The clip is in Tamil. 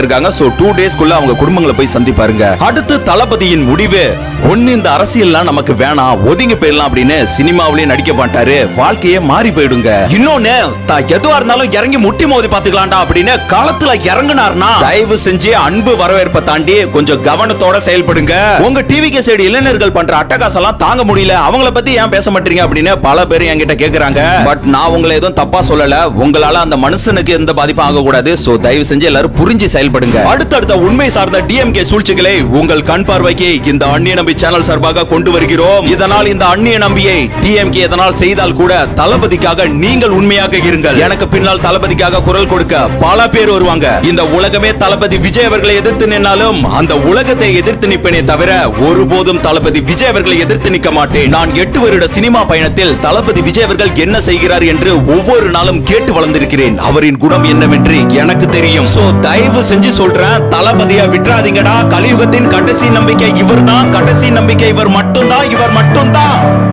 இருக்காங்க. சோ 2 டேஸ்க்குள்ள அவங்க குடும்பங்களை போய் சந்திப்பாருங்க. அடுத்து தளபதியின் முடிவு ஒன்னு, இந்த அரசியல்லாம் நமக்கு வேணாம், ஒதுங்கி போயிடலாம் அப்படின்னு சினிமாவிலேயே நடிக்க மாட்டாரு, வாழ்க்கையே மாறி போயிடுங்க. இன்னொன்னு, எதுவா இருந்தாலும் இறங்கி முட்டி மோதி பாத்துக்கலாம்டா அப்படின்னு களத்துல இறங்குனார்னா தயவு செஞ்சு அன்பு வரவேற்பை தாண்டி கொஞ்சம் கவனத்தோட செயல்படுங்க. உங்க டிவிக்கு சைடு இளைஞர்கள் பண்ற அட்டகாசம்லாம் தாங்க முடியல, அவங்கள பத்தி ஏன் பேச மாட்டீங்க அப்படின்னு பல பேர் என்கிட்ட கேக்குறாங்க. பட் நான் உங்களை எதுவும் தப்பா சொல்லல, உங்களால அந்த மனுஷனுக்கு எந்த பாதிப்பும் ஆக கூடாது. சோ தயவு செஞ்சு எல்லாரும் புரிஞ்சு செயல்படுங்க. அடுத்தடுத்த உண்மை சார்ந்த டிஎம்கே சூழ்ச்சிகளை உங்கள் கண் பார்வைக்கு இந்த அந்நிய நம்பி சேனல் சார்பாக கொண்டு வருகிறோம். இதனால் இந்த அந்நிய நம்பியை டிஎம்கே எதனால் செய்தால் கூட தளபதிக்காக நீங்கள் உண்மையாக இருங்கள். எனக்கு பின்னால் தளபதிக்காக குரல் கொடுக்க பல பேர் வருவாங்க. இந்த உலகமே தளபதி விஜய் அவர்களை எதிர்த்து நின்னாலும் அந்த உலகத்தை எதிர்த்து நிற்பேனே தவிர ஒருபோதும் தளபதி விஜய் அவர்களை எதிர்த்து நிற்க மாட்டேன். நான் 8 வருட சினிமா பயணத்தில் தளபதி விஜய் அவர்கள் என்ன செய்கிறார் என்று ஒவ்வொரு நாளும் கேட்டு வளர்ந்திருக்கிறேன். அவரின் குணம் என்னவென்று எனக்கு தெரியும். சோ தயவு செஞ்சு சொல்றேன், தளபதியை விட்டுறாதீங்கடா. கலியுகத்தின் கடைசி நம்பிக்கை இவர்தான், கடைசி நம்பிக்கை இவர் மட்டும்தான், இவர் மட்டும்தான்.